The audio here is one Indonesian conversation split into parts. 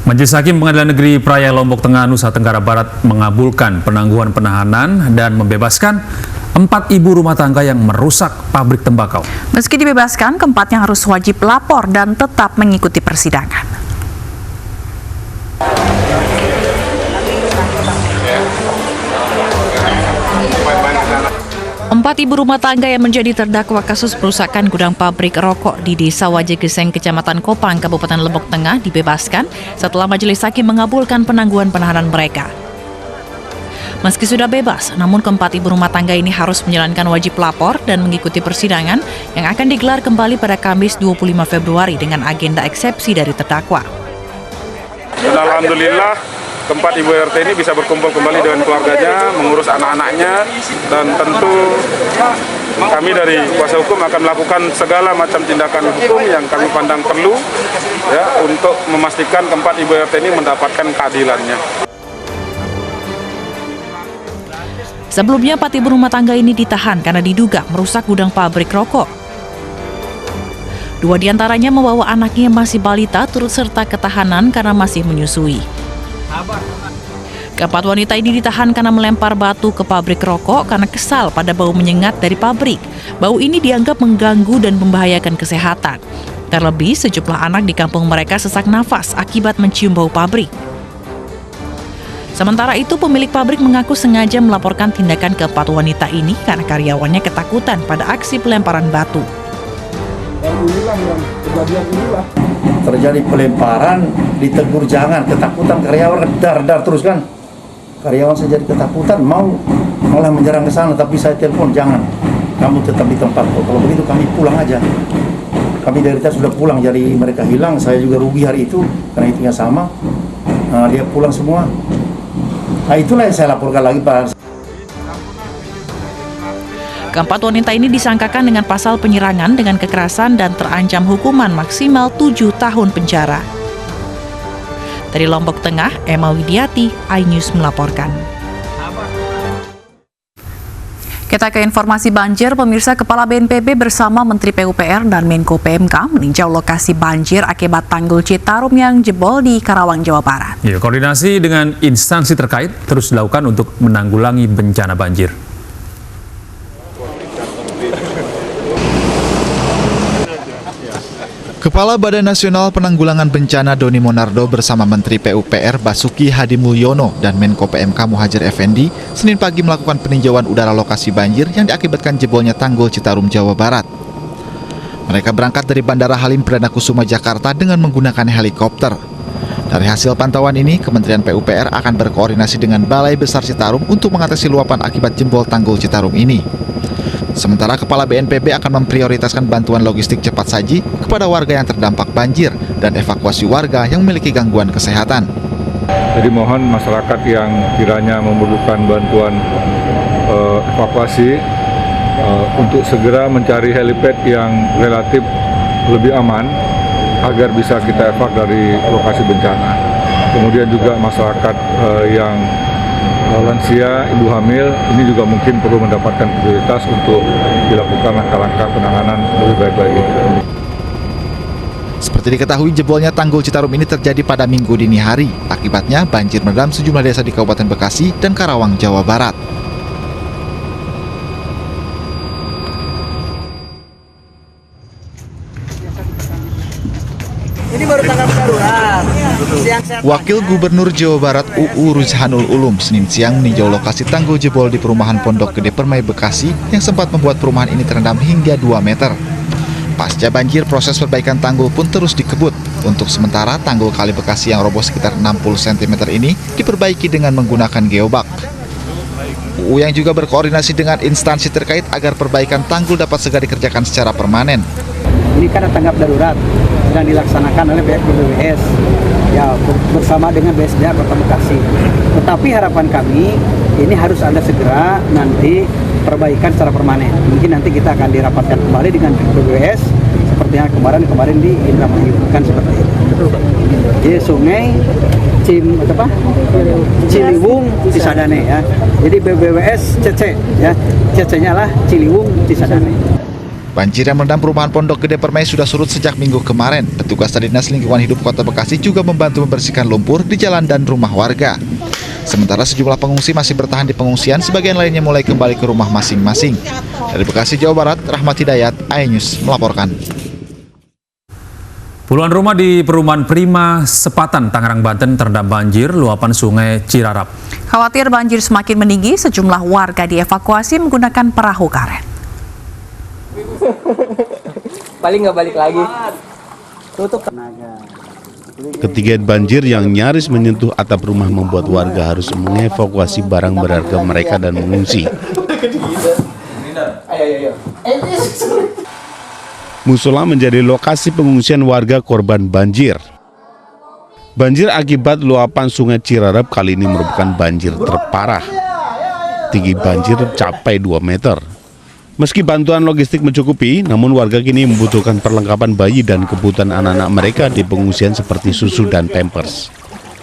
Majelis Hakim Pengadilan Negeri Praia Lombok Tengah, Nusa Tenggara Barat mengabulkan penangguhan penahanan dan membebaskan 4 ibu rumah tangga yang merusak pabrik tembakau. Meski dibebaskan, keempatnya harus wajib lapor dan tetap mengikuti persidangan. Empat ibu rumah tangga yang menjadi terdakwa kasus perusakan gudang pabrik rokok di Desa Wajegeseng, Kecamatan Kopang, Kabupaten Lombok Tengah dibebaskan setelah Majelis Hakim mengabulkan penangguhan penahanan mereka. Meski sudah bebas, namun keempat ibu rumah tangga ini harus menjalankan wajib lapor dan mengikuti persidangan yang akan digelar kembali pada Kamis 25 Februari dengan agenda eksepsi dari terdakwa. Alhamdulillah, keempat ibu RT ini bisa berkumpul kembali dengan keluarganya, mengurus anak-anaknya, dan tentu kami dari kuasa hukum akan melakukan segala macam tindakan hukum yang kami pandang perlu ya, untuk memastikan keempat ibu RT ini mendapatkan keadilannya. Sebelumnya, 4 ibu rumah tangga ini ditahan karena diduga merusak gudang pabrik rokok. 2 diantaranya membawa anaknya yang masih balita turut serta ketahanan karena masih menyusui. Keempat wanita ini ditahan karena melempar batu ke pabrik rokok karena kesal pada bau menyengat dari pabrik. Bau ini dianggap mengganggu dan membahayakan kesehatan. Terlebih, sejumlah anak di kampung mereka sesak nafas akibat mencium bau pabrik. Sementara itu, pemilik pabrik mengaku sengaja melaporkan tindakan keempat wanita ini karena karyawannya ketakutan pada aksi pelemparan batu. Terjadi pelemparan, ditegur jangan, ketakutan karyawan dar terus kan. Karyawan saya jadi ketakutan, malah menyerang ke sana, tapi saya telepon jangan, kamu tetap di tempat. Kalau begitu kami pulang aja. Kami dari tadi sudah pulang, jadi mereka hilang, saya juga rugi hari itu karena hitungnya sama. Dia pulang semua. Nah, itulah yang saya laporkan lagi, Pak. Keempat wanita ini disangkakan dengan pasal penyerangan dengan kekerasan dan terancam hukuman maksimal 7 tahun penjara. Dari Lombok Tengah, Emma Widiati, iNews melaporkan. Kita ke informasi banjir, pemirsa. Kepala BNPB bersama Menteri PUPR dan Menko PMK meninjau lokasi banjir akibat tanggul Citarum yang jebol di Karawang, Jawa Barat. Ya, koordinasi dengan instansi terkait terus dilakukan untuk menanggulangi bencana banjir. Kepala Badan Nasional Penanggulangan Bencana Doni Monardo bersama Menteri PUPR Basuki Hadi Mulyono dan Menko PMK Muhadjir Effendi Senin pagi melakukan peninjauan udara lokasi banjir yang diakibatkan jebolnya tanggul Citarum, Jawa Barat. Mereka berangkat dari Bandara Halim Perdana Kusuma, Jakarta dengan menggunakan helikopter. Dari hasil pantauan ini, Kementerian PUPR akan berkoordinasi dengan Balai Besar Citarum untuk mengatasi luapan akibat jebol tanggul Citarum ini. Sementara Kepala BNPB akan memprioritaskan bantuan logistik cepat saji kepada warga yang terdampak banjir dan evakuasi warga yang memiliki gangguan kesehatan. Jadi mohon masyarakat yang kiranya membutuhkan bantuan evakuasi untuk segera mencari helipad yang relatif lebih aman agar bisa kita evakuasi dari lokasi bencana. Kemudian juga masyarakat yang lansia, ibu hamil, ini juga mungkin perlu mendapatkan prioritas untuk dilakukan langkah-langkah penanganan lebih baik lagi. Seperti diketahui, jebolnya tanggul Citarum ini terjadi pada Minggu dini hari. Akibatnya, banjir merendam sejumlah desa di Kabupaten Bekasi dan Karawang, Jawa Barat. Ini baru tanggap darurat. Wakil Gubernur Jawa Barat UU Ruzhanul Ulum Senin siang meninjau lokasi tanggul jebol di perumahan Pondok Gede Permai, Bekasi yang sempat membuat perumahan ini terendam hingga 2 meter. Pasca banjir, proses perbaikan tanggul pun terus dikebut. Untuk sementara, tanggul Kali Bekasi yang roboh sekitar 60 cm ini diperbaiki dengan menggunakan geobak. UU yang juga berkoordinasi dengan instansi terkait agar perbaikan tanggul dapat segera dikerjakan secara permanen. Ini karena tanggap darurat sedang dilaksanakan oleh pihak BPWS ya bersama dengan BSDA Kota Bekasi. Tetapi harapan kami ini harus ada segera nanti perbaikan secara permanen. Mungkin nanti kita akan dirapatkan kembali dengan BPWS seperti yang kemarin di Indramayu, kan seperti itu. Jadi sungai Ciliwung Cisadane ya. Jadi BPWS CC ya. CC-nya lah Ciliwung Cisadane. Banjir yang merendam perumahan Pondok Gede Permai sudah surut sejak minggu kemarin. Petugas dari Dinas Lingkungan Hidup Kota Bekasi juga membantu membersihkan lumpur di jalan dan rumah warga. Sementara sejumlah pengungsi masih bertahan di pengungsian, sebagian lainnya mulai kembali ke rumah masing-masing. Dari Bekasi, Jawa Barat, Rahmat Hidayat, iNews melaporkan. Puluhan rumah di perumahan Prima, Sepatan, Tangerang, Banten terendam banjir luapan sungai Cirarap. Khawatir banjir semakin meninggi, sejumlah warga dievakuasi menggunakan perahu karet. Paling nggak balik lagi. Tutup. Ketinggian banjir yang nyaris menyentuh atap rumah membuat warga harus mengevakuasi barang berharga mereka dan mengungsi. Musola menjadi lokasi pengungsian warga korban banjir. Banjir akibat luapan sungai Cirarap kali ini merupakan banjir terparah. Tinggi banjir capai 2 meter. Meski bantuan logistik mencukupi, namun warga kini membutuhkan perlengkapan bayi dan kebutuhan anak-anak mereka di pengungsian seperti susu dan pampers.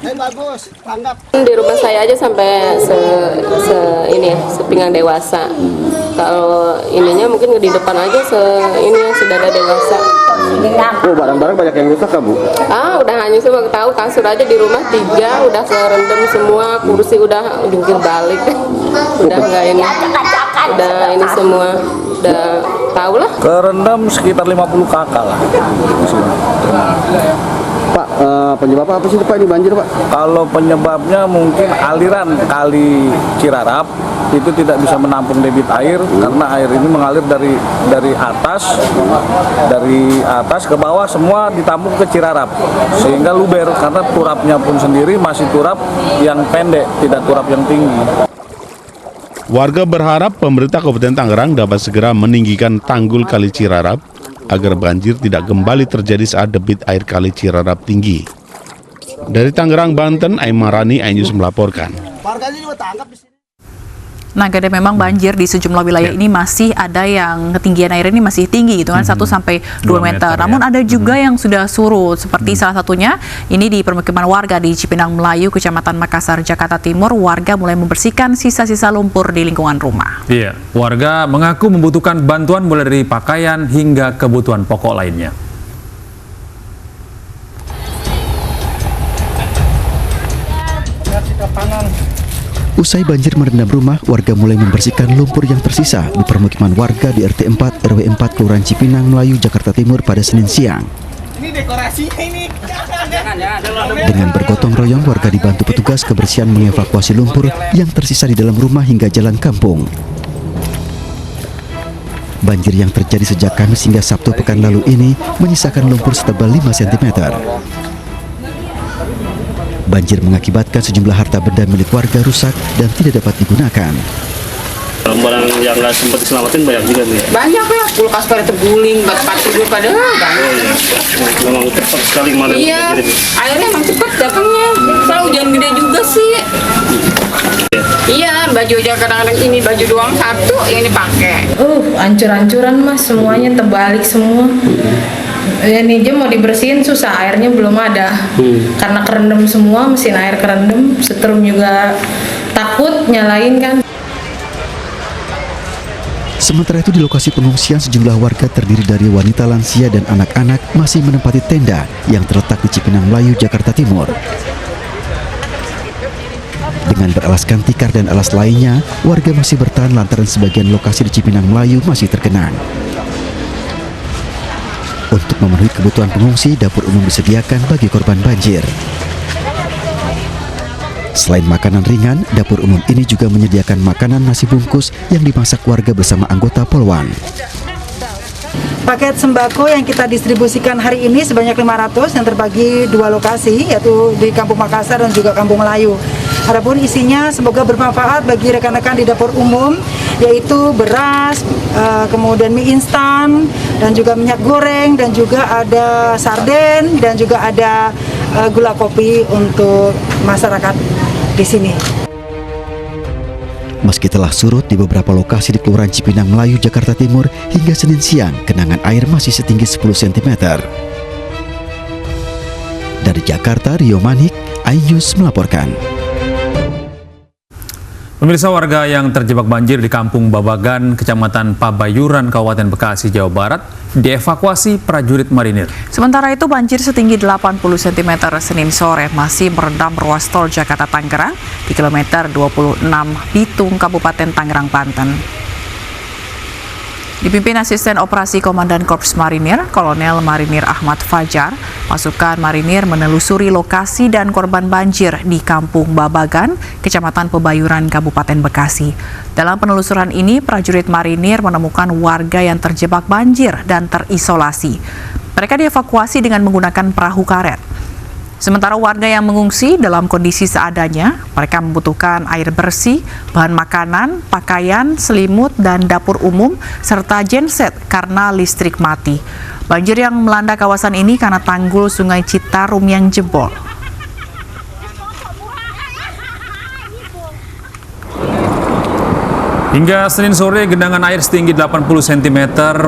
Di rumah saya aja sampai sepinggang dewasa. Kalau ininya mungkin di depan aja sudah ada dewasa. Oh, barang-barang banyak yang rusak kan, Bu? Udah hanyut semua, tahu kasur aja di rumah 3 udah kerendam semua, kursi udah jungkir balik. Udah enggak ini. Udah ini semua. Udah tahu lah. Kerendam sekitar 50 kakak lah. Pak, penyebab apa sih Pak ini banjir, Pak? Kalau penyebabnya mungkin aliran kali Cirarap itu tidak bisa menampung debit air karena air ini mengalir dari atas ke bawah semua ditampung ke Cirarap sehingga luber karena turapnya pun sendiri masih turap yang pendek, tidak turap yang tinggi. Warga berharap pemerintah Kabupaten Tangerang dapat segera meninggikan tanggul Kali Cirarap agar banjir tidak kembali terjadi saat debit air Kali Cirarap tinggi. Dari Tangerang, Banten, Aimarani, iNews melaporkan. Nah, Gede, memang banjir di sejumlah wilayah ini masih ada yang ketinggian air ini masih tinggi gitu kan, 1 sampai 2 meter. Namun ada juga yang sudah surut, seperti salah satunya ini di permukiman warga di Cipinang Melayu, Kecamatan Makassar, Jakarta Timur. Warga mulai membersihkan sisa-sisa lumpur di lingkungan rumah. Iya, warga mengaku membutuhkan bantuan mulai dari pakaian hingga kebutuhan pokok lainnya. Usai banjir merendam rumah, warga mulai membersihkan lumpur yang tersisa di permukiman warga di RT 4 RW 4 Kelurahan Cipinang Melayu, Jakarta Timur pada Senin siang. Ini dekorasinya ini. Dengan bergotong royong, warga dibantu petugas kebersihan mengevakuasi lumpur yang tersisa di dalam rumah hingga jalan kampung. Banjir yang terjadi sejak Kamis hingga Sabtu pekan lalu ini menyisakan lumpur setebal 5 cm. Banjir mengakibatkan sejumlah harta benda milik warga rusak dan tidak dapat digunakan. Barang yang nggak sempat diselamatin banyak juga nih. Banyak ya, kulkas pada terguling, kasur gue pada banyak. Memang cepat sekali mana. Iya, airnya emang cepat datangnya. Soalnya hujan gede juga sih. Iya, baju aja kadang-kadang ini baju doang satu yang dipakai. Hancur-hancuran mas, semuanya terbalik semua. Ini aja mau dibersihin susah, airnya belum ada. Karena kerendam semua, mesin air kerendam, setrum juga takut nyalain kan. Sementara itu di lokasi pengungsian, sejumlah warga terdiri dari wanita lansia dan anak-anak masih menempati tenda yang terletak di Cipinang Melayu, Jakarta Timur. Dengan beralaskan tikar dan alas lainnya, warga masih bertahan lantaran sebagian lokasi di Cipinang Melayu masih tergenang. Untuk memenuhi kebutuhan pengungsi, dapur umum disediakan bagi korban banjir. Selain makanan ringan, dapur umum ini juga menyediakan makanan nasi bungkus yang dimasak warga bersama anggota Polwan. Paket sembako yang kita distribusikan hari ini sebanyak 500 yang terbagi 2 lokasi, yaitu di Kampung Makassar dan juga Kampung Melayu. Adapun isinya semoga bermanfaat bagi rekan-rekan di dapur umum, yaitu beras, kemudian mie instan, dan juga minyak goreng, dan juga ada sarden, dan juga ada gula kopi untuk masyarakat di sini. Meski telah surut di beberapa lokasi di Kelurahan Cipinang Melayu, Jakarta Timur, hingga Senin siang, genangan air masih setinggi 10 cm. Dari Jakarta, Rio Manik, iNews melaporkan. Pemirsa, warga yang terjebak banjir di Kampung Babagan, Kecamatan Pabayuran, Kabupaten Bekasi, Jawa Barat, dievakuasi prajurit marinir. Sementara itu banjir setinggi 80 cm Senin sore masih merendam ruas tol Jakarta-Tangerang di kilometer 26 Bitung, Kabupaten Tangerang, Banten. Dipimpin Asisten Operasi Komandan Korps Marinir, Kolonel Marinir Ahmad Fajar, pasukan marinir menelusuri lokasi dan korban banjir di Kampung Babagan, Kecamatan Pabayuran, Kabupaten Bekasi. Dalam penelusuran ini, prajurit marinir menemukan warga yang terjebak banjir dan terisolasi. Mereka dievakuasi dengan menggunakan perahu karet. Sementara warga yang mengungsi dalam kondisi seadanya, mereka membutuhkan air bersih, bahan makanan, pakaian, selimut, dan dapur umum, serta genset karena listrik mati. Banjir yang melanda kawasan ini karena tanggul Sungai Citarum yang jebol. Hingga Senin sore, genangan air setinggi 80 cm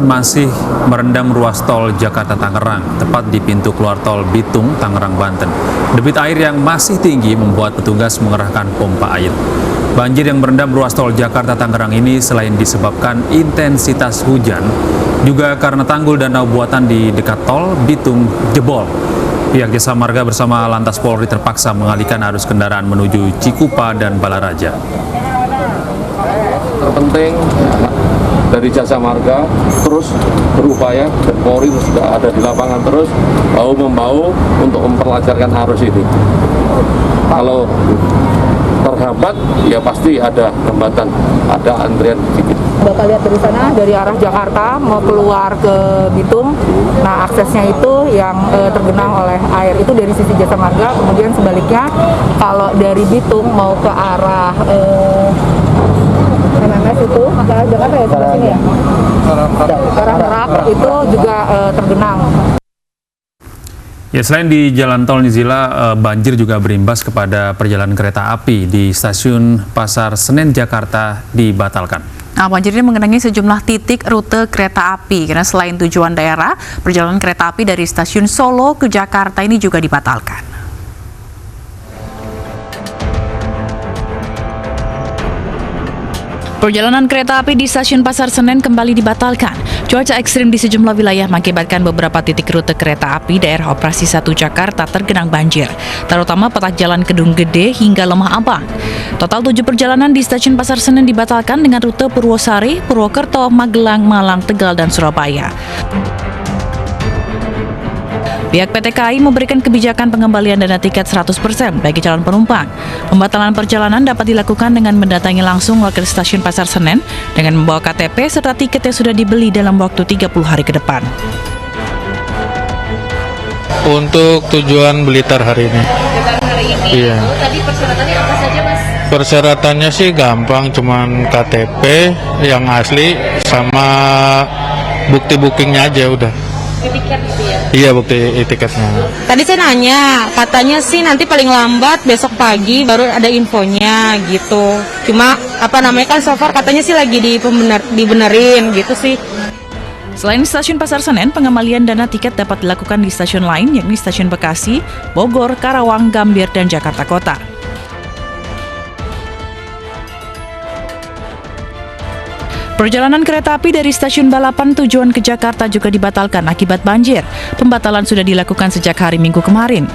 masih merendam ruas tol Jakarta-Tangerang, tepat di pintu keluar tol Bitung, Tangerang, Banten. Debit air yang masih tinggi membuat petugas mengerahkan pompa air. Banjir yang merendam ruas tol Jakarta-Tangerang ini selain disebabkan intensitas hujan, juga karena tanggul danau buatan di dekat tol Bitung jebol. Pihak Jasa Marga bersama Lantas Polri terpaksa mengalihkan arus kendaraan menuju Cikupa dan Balaraja. Terpenting dari Jasa Marga terus berupaya, dan Polri sudah ada di lapangan terus bahu-membahu untuk memperlancarkan arus ini. Kalau terhambat, ya pasti ada hambatan, ada antrian sedikit. Bapak lihat dari sana, dari arah Jakarta mau keluar ke Bitung, nah aksesnya itu yang tergenang oleh air itu dari sisi Jasa Marga. Kemudian sebaliknya, kalau dari Bitung mau ke arah MMS itu, ke Jakarta ya, sebelah sini ya? Arah Merak itu juga tergenang. Ya, selain di Jalan Tol Nizila, banjir juga berimbas kepada perjalanan kereta api di Stasiun Pasar Senen, Jakarta dibatalkan. Nah, banjir ini mengenangi sejumlah titik rute kereta api, karena selain tujuan daerah, perjalanan kereta api dari Stasiun Solo ke Jakarta ini juga dibatalkan. Perjalanan kereta api di Stasiun Pasar Senen kembali dibatalkan. Cuaca ekstrim di sejumlah wilayah mengakibatkan beberapa titik rute kereta api daerah operasi 1 Jakarta tergenang banjir, terutama petak Jalan Kedung Gede hingga Lemah Abang. Total 7 perjalanan di Stasiun Pasar Senen dibatalkan dengan rute Purwosari, Purwokerto, Magelang, Malang, Tegal, dan Surabaya. Pihak PT KAI memberikan kebijakan pengembalian dana tiket 100% bagi calon penumpang. Pembatalan perjalanan dapat dilakukan dengan mendatangi langsung lokal stasiun Pasar Senen dengan membawa KTP serta tiket yang sudah dibeli dalam waktu 30 hari ke depan. Untuk tujuan Blitar hari ini. Iya. Tadi persyaratannya apa saja, Mas? Persyaratannya sih gampang, cuman KTP yang asli sama bukti bookingnya aja udah. Tiket gitu ya? Iya, bukti tiketnya. Tadi saya nanya, katanya sih nanti paling lambat besok pagi baru ada infonya gitu. Cuma kan so far katanya sih lagi dibenerin gitu sih. Selain Stasiun Pasar Senen, pengembalian dana tiket dapat dilakukan di stasiun lain, yakni Stasiun Bekasi, Bogor, Karawang, Gambir, dan Jakarta Kota. Perjalanan kereta api dari Stasiun Balapan tujuan ke Jakarta juga dibatalkan akibat banjir. Pembatalan sudah dilakukan sejak hari Minggu kemarin.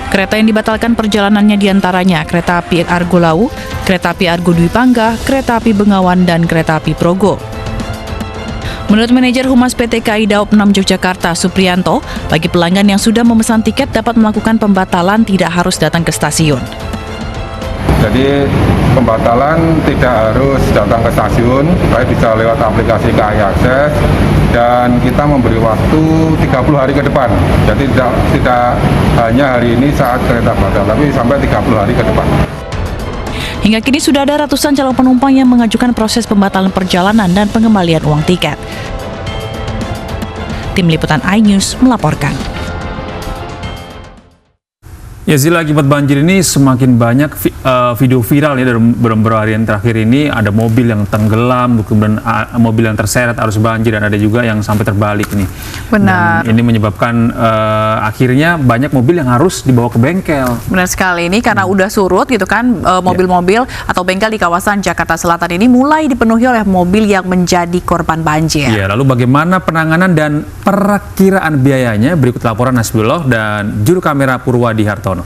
Kereta yang dibatalkan perjalanannya diantaranya kereta api Argo Lau, kereta api Argo Dwi Pangga, kereta api Bengawan, dan kereta api Progo. Menurut manajer Humas PT KAI Daop 6 Yogyakarta, Supriyanto, bagi pelanggan yang sudah memesan tiket dapat melakukan pembatalan tidak harus datang ke stasiun. Jadi pembatalan tidak harus datang ke stasiun, baik bisa lewat aplikasi KAI Akses, dan kita memberi waktu 30 hari ke depan. Jadi tidak hanya hari ini saat kereta batal, tapi sampai 30 hari ke depan. Hingga kini sudah ada ratusan calon penumpang yang mengajukan proses pembatalan perjalanan dan pengembalian uang tiket. Tim Liputan iNews melaporkan. Ya Zila, akibat banjir ini semakin banyak video viral ya dalam beberapa hari yang terakhir ini. Ada mobil yang tenggelam, kemudian mobil yang terseret arus banjir, dan ada juga yang sampai terbalik nih. Benar. Dan ini menyebabkan akhirnya banyak mobil yang harus dibawa ke bengkel. Benar sekali, ini karena udah surut gitu kan, mobil-mobil atau bengkel di kawasan Jakarta Selatan ini mulai dipenuhi oleh mobil yang menjadi korban banjir. Ya, lalu bagaimana penanganan dan perakiraan biayanya? Berikut laporan Hasbullah dan juru kamera Purwadi Hartono.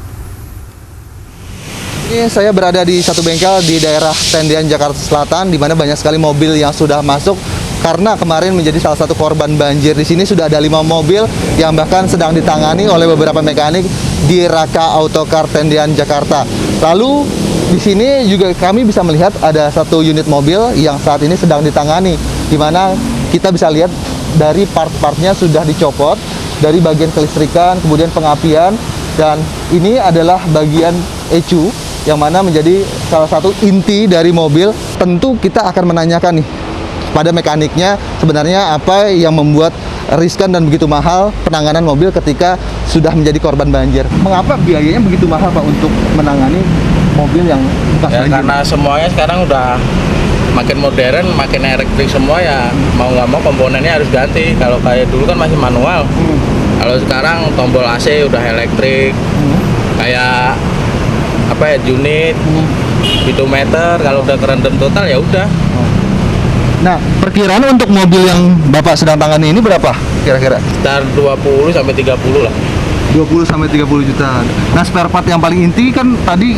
Ini saya berada di satu bengkel di daerah Tendian, Jakarta Selatan, di mana banyak sekali mobil yang sudah masuk karena kemarin menjadi salah satu korban banjir. Di sini sudah ada 5 mobil yang bahkan sedang ditangani oleh beberapa mekanik di Raka Autocar Tendian, Jakarta. Lalu di sini juga kami bisa melihat ada satu unit mobil yang saat ini sedang ditangani, di mana kita bisa lihat dari part-partnya sudah dicopot dari bagian kelistrikan, kemudian pengapian, dan ini adalah bagian ECU yang mana menjadi salah satu inti dari mobil. Tentu kita akan menanyakan nih pada mekaniknya sebenarnya apa yang membuat riskan dan begitu mahal penanganan mobil ketika sudah menjadi korban banjir. Mengapa biayanya begitu mahal Pak untuk menangani mobil yang bekas banjir? Karena semuanya sekarang udah makin modern, makin elektrik semua, ya mau nggak mau komponennya harus ganti. Kalau kayak dulu kan masih manual, kalau sekarang tombol AC udah elektrik, kayak apa ya, unit, speedometer, kalau udah kerendam total ya udah. Nah, perkiraan untuk mobil yang Bapak sedang tangani ini berapa kira-kira? Sekitar 20 sampai 30 lah. 20 sampai 30 juta. Nah, spare part yang paling inti kan tadi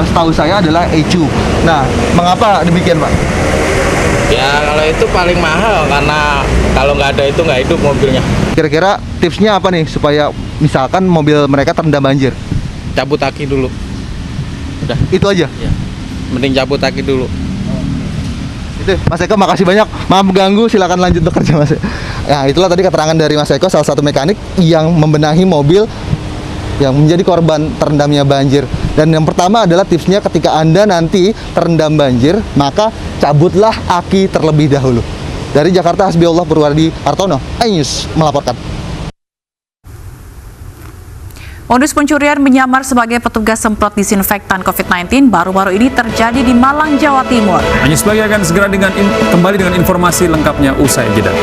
setahu saya adalah ECU. Nah, mengapa demikian, Pak? Ya kalau itu paling mahal, karena kalau nggak ada itu nggak hidup mobilnya. Kira-kira tipsnya apa nih supaya misalkan mobil mereka terendam banjir? Cabut aki dulu. Udah. Itu aja? Ya. Mending cabut aki dulu. Itu, Mas Eko, makasih banyak. Maaf mengganggu, silakan lanjut bekerja, Mas. Ya, itulah tadi keterangan dari Mas Eko, salah satu mekanik yang membenahi mobil yang menjadi korban terendamnya banjir. Dan yang pertama adalah tipsnya ketika Anda nanti terendam banjir, maka cabutlah aki terlebih dahulu. Dari Jakarta, Hasbullah Purwadi Hartono, iNews melaporkan. Modus pencurian menyamar sebagai petugas semprot disinfektan COVID-19 baru-baru ini terjadi di Malang, Jawa Timur. Hanya sebagai akan segera kembali dengan informasi lengkapnya usai jeda.